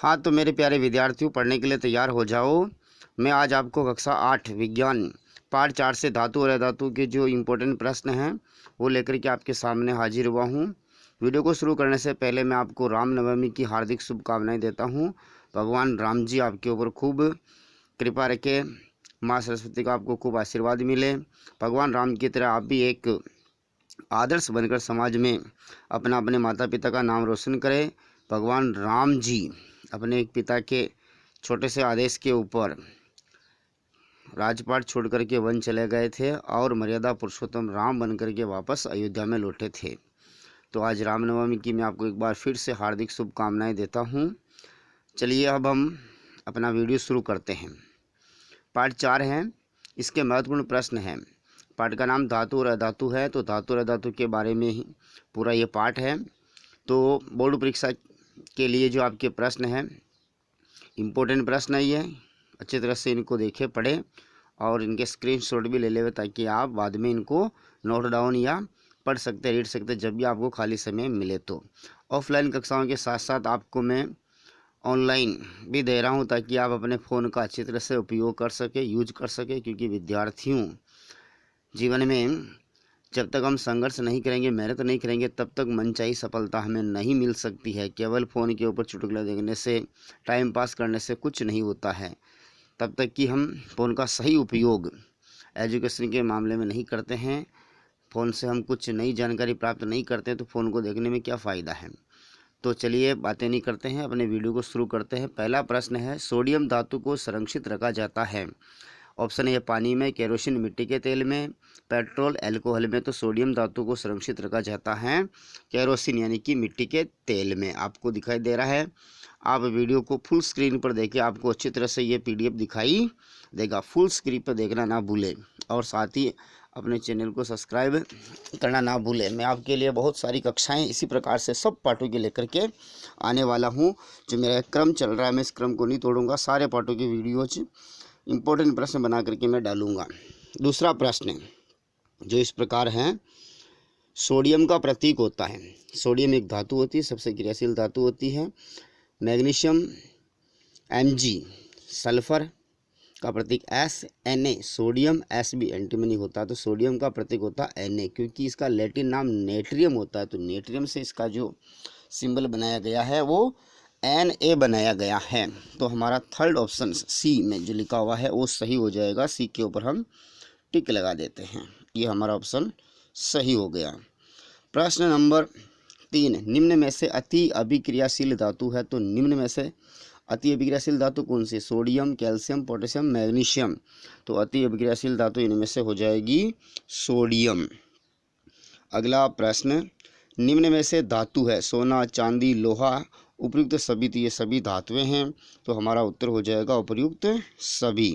हाँ तो मेरे प्यारे विद्यार्थियों, पढ़ने के लिए तैयार हो जाओ। मैं आज आपको कक्षा 8 विज्ञान पाठ 4 से धातु और अधातु के जो इम्पोर्टेंट प्रश्न हैं वो लेकर के आपके सामने हाजिर हुआ हूँ। वीडियो को शुरू करने से पहले मैं आपको रामनवमी की हार्दिक शुभकामनाएं देता हूँ। भगवान राम जी आपके ऊपर खूब कृपा रखे, माँ सरस्वती का आपको खूब आशीर्वाद मिले। भगवान राम की तरह आप भी एक आदर्श बनकर समाज में अपने माता पिता का नाम रोशन करें। भगवान राम जी अपने एक पिता के छोटे से आदेश के ऊपर राजपाट छोड़ करके वन चले गए थे और मर्यादा पुरुषोत्तम राम बन करके वापस अयोध्या में लौटे थे। तो आज रामनवमी की मैं आपको एक बार फिर से हार्दिक शुभकामनाएं देता हूं। चलिए अब हम अपना वीडियो शुरू करते हैं। पाठ 4 है, इसके महत्वपूर्ण प्रश्न हैं। पाठ का नाम धातु और अधातु है, तो धातु और अधातु के बारे में ही पूरा ये पाठ है। तो बोर्ड परीक्षा के लिए जो आपके प्रश्न हैं, इम्पोर्टेंट प्रश्न है ये, अच्छी तरह से इनको देखें, पढ़ें और इनके स्क्रीनशॉट भी ले लें ताकि आप बाद में इनको नोट डाउन या पढ़ सकते, रीड सकते जब भी आपको खाली समय मिले। तो ऑफलाइन कक्षाओं के साथ साथ आपको मैं ऑनलाइन भी दे रहा हूँ ताकि आप अपने फ़ोन का अच्छी तरह से उपयोग कर सके, यूज कर सके, क्योंकि विद्यार्थियों जीवन में जब तक हम संघर्ष नहीं करेंगे, मेहनत नहीं करेंगे, तब तक मनचाही सफलता हमें नहीं मिल सकती है। केवल फ़ोन के ऊपर चुटकुला देखने से, टाइम पास करने से कुछ नहीं होता है। तब तक कि हम फ़ोन का सही उपयोग एजुकेशन के मामले में नहीं करते हैं, फ़ोन से हम कुछ नई जानकारी प्राप्त नहीं करते हैं, तो फ़ोन को देखने में क्या फ़ायदा है। तो चलिए बातें नहीं करते हैं, अपने वीडियो को शुरू करते हैं। पहला प्रश्न है, सोडियम धातु को संरक्षित रखा जाता है। ऑप्शन है पानी में, केरोसिन मिट्टी के तेल में, पेट्रोल अल्कोहल में। तो सोडियम धातु को संरक्षित रखा जाता है केरोसिन यानी कि मिट्टी के तेल में। आपको दिखाई दे रहा है, आप वीडियो को फुल स्क्रीन पर देखिए, आपको अच्छी तरह से ये PDF दिखाई देगा। फुल स्क्रीन पर देखना ना भूलें और साथ ही अपने चैनल को सब्सक्राइब करना ना भूलें। मैं आपके लिए बहुत सारी कक्षाएं इसी प्रकार से सब पाठों के लेकर के आने वाला हूं। जो मेरा क्रम चल रहा है, मैं इस क्रम को नहीं तोड़ूंगा। सारे पाठों की वीडियोज इम्पोर्टेंट प्रश्न बना करके मैं डालूंगा। दूसरा प्रश्न जो इस प्रकार है, सोडियम का प्रतीक होता है। सोडियम एक धातु होती है, सबसे क्रियाशील धातु होती है। मैग्नीशियम Mg, सल्फर का प्रतीक Na, सोडियम Sb एंटीमनी होता है। तो सोडियम का प्रतीक होता है Na, क्योंकि इसका लैटिन नाम नेट्रियम होता है। तो नेट्रियम से इसका जो सिंबल बनाया गया है वो Na बनाया गया है। तो हमारा थर्ड ऑप्शन सी में जो लिखा हुआ है वो सही हो जाएगा। सी के ऊपर हम टिक लगा देते हैं, ये हमारा ऑप्शन सही हो गया। प्रश्न नंबर 3, निम्न में से अति अभिक्रियाशील धातु है। तो निम्न में से अति अभिक्रियाशील धातु कौन सी? Sodium, calcium, potassium, magnesium. तो अति अभिक्रियाशील धातु इनमें से हो जाएगी सोडियम। अगला प्रश्न, निम्न में से धातु है सोना, चांदी, लोहा, उपयुक्त सभी। तो ये सभी धातुएं हैं, तो हमारा उत्तर हो जाएगा उपयुक्त सभी।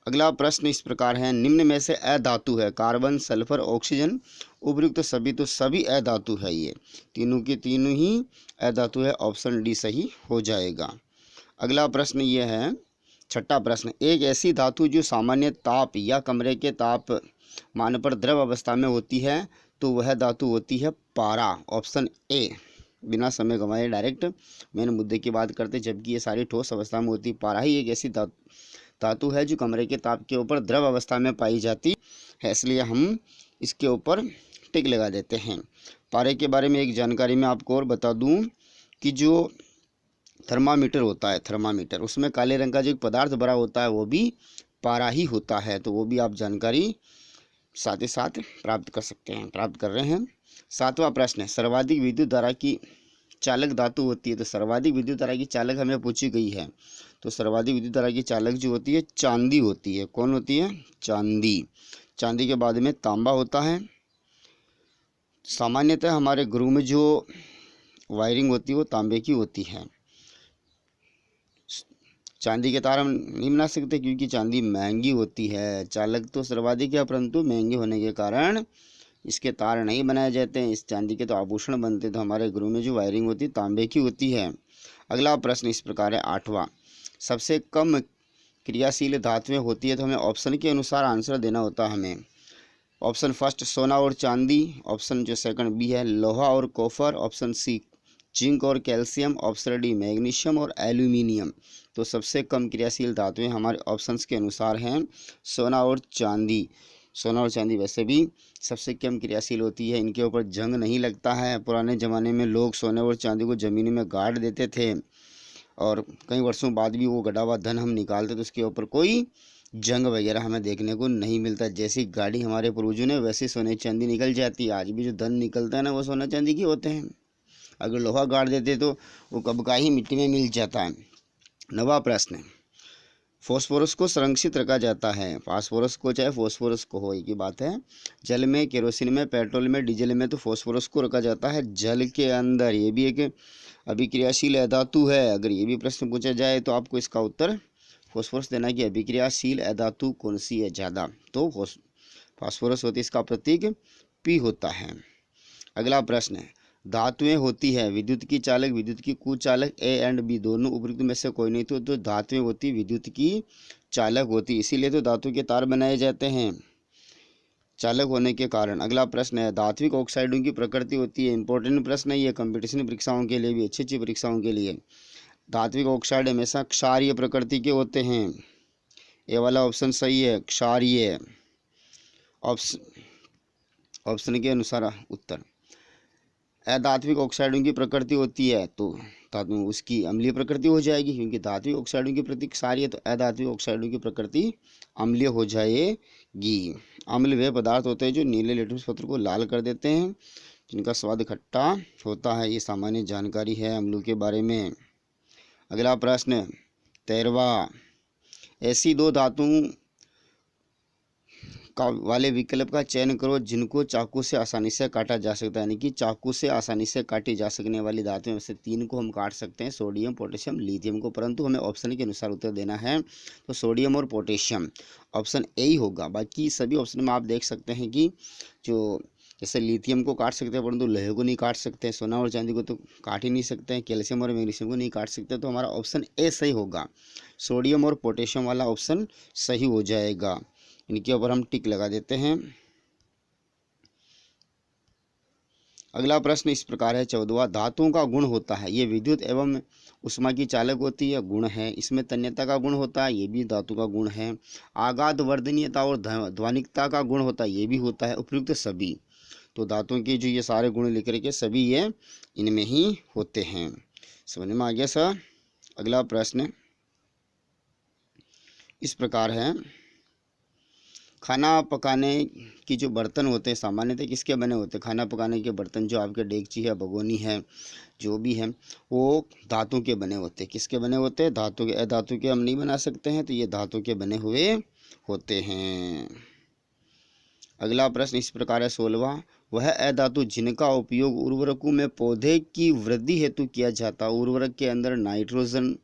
अगला प्रश्न इस प्रकार है, निम्न में से अधातु है कार्बन, सल्फर, ऑक्सीजन, उपयुक्त सभी। तो सभी अधातु है, ये तीनों की तीनों ही अधातु है। ऑप्शन डी सही हो जाएगा। अगला प्रश्न ये है, छठा प्रश्न, एक ऐसी धातु जो सामान्य ताप या कमरे के तापमान पर द्रव अवस्था में होती है, तो वह धातु होती है पारा। Option A. बिना समय गंवाए डायरेक्ट मेन मुद्दे की बात करते, जबकि ये सारी ठोस अवस्था में होती है। पारा ही एक ऐसी धातु है जो कमरे के ताप के ऊपर द्रव अवस्था में पाई जाती है, इसलिए हम इसके ऊपर टिक लगा देते हैं। पारे के बारे में एक जानकारी मैं आपको और बता दूं कि जो थर्मामीटर होता है, थर्मामीटर, उसमें काले रंग का जो पदार्थ भरा होता है वो भी पारा ही होता है। तो वो भी आप जानकारी साथ ही साथ प्राप्त कर सकते हैं, प्राप्त कर रहे हैं। सातवां प्रश्न है, सर्वाधिक विद्युत धारा की चालक धातु होती है। तो सर्वाधिक विद्युत धारा की चालक हमें पूछी गई है, तो सर्वाधिक विद्युत धारा की चालक जो होती है चांदी होती है। कौन होती है? चांदी। चांदी के बाद में तांबा होता है। सामान्यतः हमारे घरों में जो वायरिंग होती है वो तांबे की होती है। चांदी के तार हम नहीं बना सकते क्योंकि चांदी महंगी होती है। चालक तो सर्वाधिक है, परंतु महंगे होने के कारण इसके तार नहीं बनाए जाते हैं। इस चांदी के तो आभूषण बनते, तो हमारे घरों में जो वायरिंग होती है तांबे की होती है। अगला प्रश्न इस प्रकार है, आठवां, सबसे कम क्रियाशील धातुएं होती है। तो हमें ऑप्शन के अनुसार आंसर देना होता है हमें। ऑप्शन फर्स्ट सोना और चांदी, ऑप्शन जो सेकंड बी है लोहा और कॉपर, ऑप्शन सी जिंक और कैल्शियम, ऑप्शन डी मैग्नीशियम और एल्यूमिनियम। तो सबसे कम क्रियाशील धातुएं हमारे ऑप्शंस के अनुसार हैं सोना और चांदी। सोना और चांदी वैसे भी सबसे कम क्रियाशील होती है, इनके ऊपर जंग नहीं लगता है। पुराने ज़माने में लोग सोने और चांदी को ज़मीन में गाड़ देते थे और कई वर्षों बाद भी वो गड़ा हुआ धन हम निकालते तो उसके ऊपर कोई जंग वगैरह हमें देखने को नहीं मिलता। जैसी गाड़ी हमारे पूर्वजों ने वैसी सोने चांदी निकल जाती है। आज भी जो धन निकलता है ना वो सोना चांदी के होते हैं। अगर लोहा गाड़ देते तो वो कब का ही मिट्टी में मिल जाता है। नवा प्रश्न, फॉस्फोरस को संरक्षित रखा जाता है। फास्फोरस को चाहे फॉस्फोरस को हो, एक ही बात है। जल में, केरोसिन में, पेट्रोल में, डीजल में तो फॉस्फोरस को रखा जाता है जल के अंदर। ये भी एक अभिक्रियाशील अधातु है। अगर ये भी प्रश्न पूछा जाए तो आपको इसका उत्तर फॉस्फोरस देना कि अभिक्रियाशील अधातु कौन सी है ज़्यादा, तो फास्फोरस होती है। इसका प्रतीक पी होता है। अगला प्रश्न है, धातुएं होती है विद्युत की चालक, विद्युत की कुचालक, ए एंड बी दोनों उपयुक्त में से कोई नहीं। तो धातुएं होती विद्युत की चालक होती, इसीलिए तो धातु के तार बनाए जाते हैं चालक होने के कारण। अगला प्रश्न है, धात्विक ऑक्साइडों की प्रकृति होती है। इंपॉर्टेंट प्रश्न है ये, कंपटीशन परीक्षाओं के लिए भी, अच्छी अच्छी परीक्षाओं के लिए। धात्विक ऑक्साइड हमेशा क्षारीय प्रकृति के होते हैं। ये वाला ऑप्शन सही है, क्षारीय। ऑप्शन के अनुसार उत्तर। अधात्विक ऑक्साइडों की प्रकृति होती है तो धातु उसकी अम्लीय प्रकृति हो जाएगी, क्योंकि धात्विक ऑक्साइडों की प्रकृति क्षारीय है तो अधात्विक ऑक्साइडों की प्रकृति अम्लीय हो जाएगी। अम्ल वे पदार्थ होते हैं जो नीले लिटमस पत्र को लाल कर देते हैं, जिनका स्वाद खट्टा होता है। ये सामान्य जानकारी है अम्लों के बारे में। अगला प्रश्न 13वां, ऐसी दो धातुओं का वाले विकल्प का चयन करो जिनको चाकू से आसानी से काटा जा सकता है। यानी कि चाकू से आसानी से काटी जा सकने वाली धातुएं में से 3 को हम काट सकते हैं, सोडियम, पोटेशियम, लिथियम को, परंतु हमें ऑप्शन के अनुसार उत्तर देना है। तो सोडियम और पोटेशियम ऑप्शन ए ही होगा। बाकी सभी ऑप्शन में आप देख सकते हैं कि जो जैसे लिथियम को काट सकते हैं परंतु लोहे को नहीं काट सकते, सोना और चांदी को तो काट ही नहीं सकते हैं, कैल्शियम और मैग्नीशियम को नहीं काट सकते। तो हमारा ऑप्शन ए सही होगा, सोडियम और पोटेशियम वाला ऑप्शन सही हो जाएगा। इनके ऊपर हम टिक लगा देते हैं। अगला प्रश्न इस प्रकार है 14वां, धातुओं का गुण होता है। ये विद्युत एवं उष्मा की चालक होती है, गुण है। इसमें तन्यता का गुण होता है, ये भी धातु का गुण है। आघात वर्धनीयता और ध्वनिकता का गुण होता है, ये भी होता है। उपयुक्त सभी, तो धातुओं के जो ये सारे गुण लिख के सभी ये इनमें ही होते हैं। समझ में आ गया सर। अगला प्रश्न इस प्रकार है, खाना पकाने की जो बर्तन होते हैं सामान्यतः किसके बने होते हैं? खाना पकाने के बर्तन जो आपके डेगची है, भगोनी है, जो भी है वो धातु के बने होते हैं। किसके बने होते हैं? धातु के। अधातु के हम नहीं बना सकते हैं, तो ये धातु के बने हुए होते हैं। अगला प्रश्न इस प्रकार है 16वां, वह अधातु जिनका उपयोग उर्वरकों में पौधे की वृद्धि हेतु किया जाता है। उर्वरक के अंदर नाइट्रोजन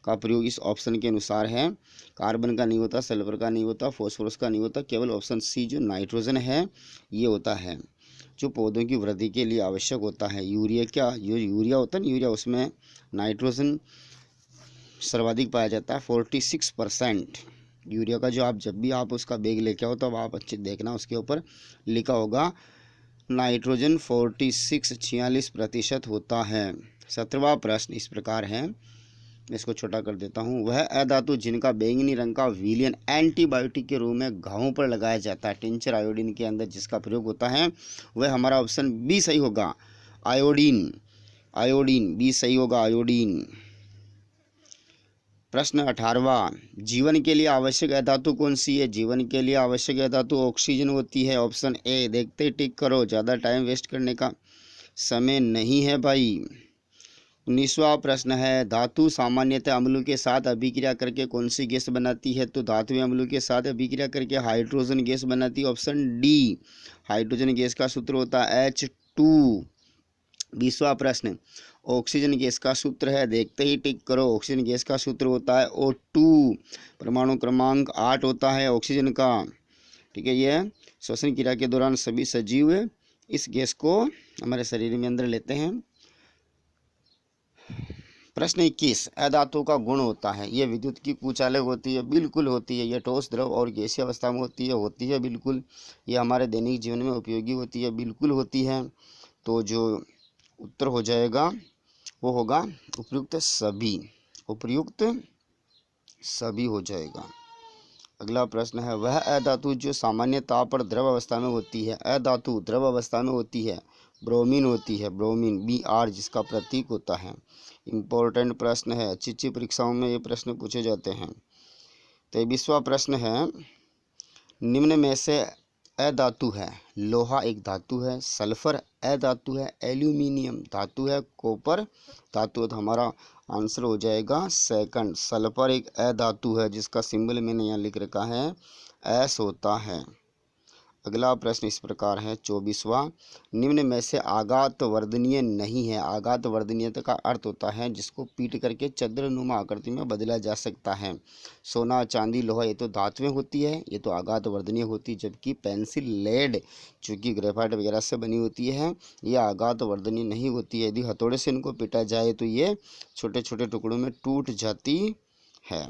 का प्रयोग इस ऑप्शन के अनुसार है। कार्बन का नहीं होता, सल्फर का नहीं होता, फास्फोरस का नहीं होता, केवल ऑप्शन सी जो नाइट्रोजन है ये होता है, जो पौधों की वृद्धि के लिए आवश्यक होता है। यूरिया क्या, जो यूरिया होता है ना, यूरिया उसमें नाइट्रोजन सर्वाधिक पाया जाता है, 46%। यूरिया का जो आप जब भी आप उसका बैग लेके आओ तब आप अच्छे देखना, उसके ऊपर लिखा होगा नाइट्रोजन 46% होता है। 17वां प्रश्न इस प्रकार है, मैं इसको छोटा कर देता हूँ। वह अधातु जिनका बैंगनी रंग का विलियन एंटीबायोटिक के रूप में घावों पर लगाया जाता है, टिंचर आयोडीन के अंदर जिसका प्रयोग होता है, वह हमारा ऑप्शन बी सही होगा, आयोडीन। आयोडीन बी सही होगा, आयोडीन। प्रश्न 18वां, जीवन के लिए आवश्यक अधातु कौन सी है? जीवन के लिए आवश्यक अधातु ऑक्सीजन होती है, ऑप्शन ए। देखते ही टिक करो, ज़्यादा टाइम वेस्ट करने का समय नहीं है भाई। 19वां प्रश्न है, धातु सामान्यतः अम्लों के साथ अभिक्रिया करके कौन सी गैस बनाती है? तो धातुएं अम्लों के साथ अभिक्रिया करके हाइड्रोजन गैस बनाती है, ऑप्शन डी। हाइड्रोजन गैस का सूत्र होता है H2। 20वां प्रश्न, ऑक्सीजन गैस का सूत्र है, देखते ही टिक करो। ऑक्सीजन गैस का सूत्र होता है O2। परमाणु क्रमांक 8 होता है ऑक्सीजन का। ठीक है, यह श्वसन क्रिया के दौरान सभी सजीव इस गैस को हमारे शरीर में अंदर लेते हैं। प्रश्न 21, अधातु का गुण होता है। यह विद्युत की कुचालक होती है, बिल्कुल होती है। यह ठोस, द्रव और गैसीय अवस्था में होती है बिल्कुल। यह हमारे दैनिक जीवन में उपयोगी होती है, बिल्कुल होती है। तो जो उत्तर हो जाएगा वो होगा उपर्युक्त सभी, उपर्युक्त सभी हो जाएगा। अगला प्रश्न है, वह अधातु जो सामान्य ताप पर द्रव अवस्था में होती है, अधातु द्रव अवस्था में होती है, ब्रोमीन होती है, ब्रोमीन Br जिसका प्रतीक होता है। इम्पोर्टेंट प्रश्न है, अच्छी अच्छी परीक्षाओं में ये प्रश्न पूछे जाते हैं। तो 20वां प्रश्न है, निम्न में से अधातु है, लोहा एक धातु है, सल्फर अधातु है, एल्यूमिनियम धातु है, कॉपर धातु है। तो हमारा आंसर हो जाएगा सेकंड, सल्फर एक अधातु है जिसका सिंबल मैंने यहाँ लिख रखा है एस होता है। अगला प्रश्न इस प्रकार है 24वां, निम्न में से आघात वर्धनीय नहीं है। आघात वर्धनीयता का अर्थ होता है जिसको पीट करके चंद्रनुमा आकृति में बदला जा सकता है। सोना, चांदी, लोहा ये तो धातुएं होती है, ये तो आघात वर्धनीय होती है, जबकि पेंसिल, लेड जो कि ग्रेफाइट वगैरह से बनी होती है, ये आघात वर्धनीय नहीं होती है। यदि हथौड़े से इनको पीटा जाए तो ये छोटे छोटे टुकड़ों में टूट जाती है।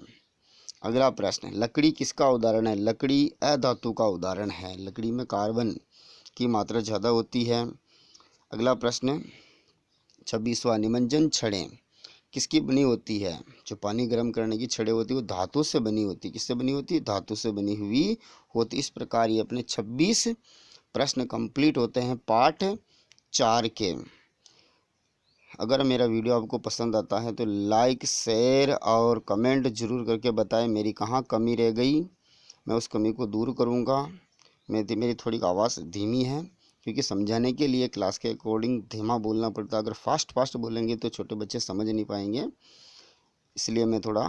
अगला प्रश्न, लकड़ी किसका उदाहरण है? लकड़ी अधातु का उदाहरण है, लकड़ी में कार्बन की मात्रा ज़्यादा होती है। अगला प्रश्न 26वां, निमज्जन छड़ें किसकी बनी होती है? जो पानी गर्म करने की छड़ें होती है वो धातु से बनी होती है। किससे बनी होती है? धातु से बनी हुई होती। इस प्रकार ये अपने 26 प्रश्न कंप्लीट होते हैं पार्ट 4 के। अगर मेरा वीडियो आपको पसंद आता है तो लाइक, शेयर और कमेंट जरूर करके बताएं मेरी कहाँ कमी रह गई, मैं उस कमी को दूर करूँगा। मेरी थोड़ी आवाज़ धीमी है क्योंकि समझाने के लिए क्लास के अकॉर्डिंग धीमा बोलना पड़ता है। अगर फास्ट बोलेंगे तो छोटे बच्चे समझ नहीं पाएंगे, इसलिए मैं थोड़ा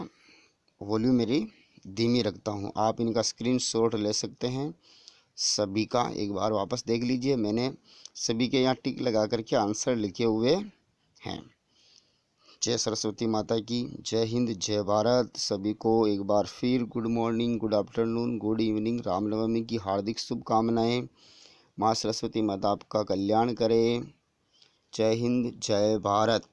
वॉल्यूम मेरी धीमी रखता हूँ। आप इनका स्क्रीनशॉट ले सकते हैं। सभी का एक बार वापस देख लीजिए, मैंने सभी के यहाँ टिक लगा करके आंसर लिखे हुए हैं। जय सरस्वती माता की, जय हिंद, जय भारत। सभी को एक बार फिर good morning, good afternoon, good evening, Ram Navami की हार्दिक शुभकामनाएं। माँ सरस्वती माता आपका कल्याण करे। जय हिंद, जय भारत।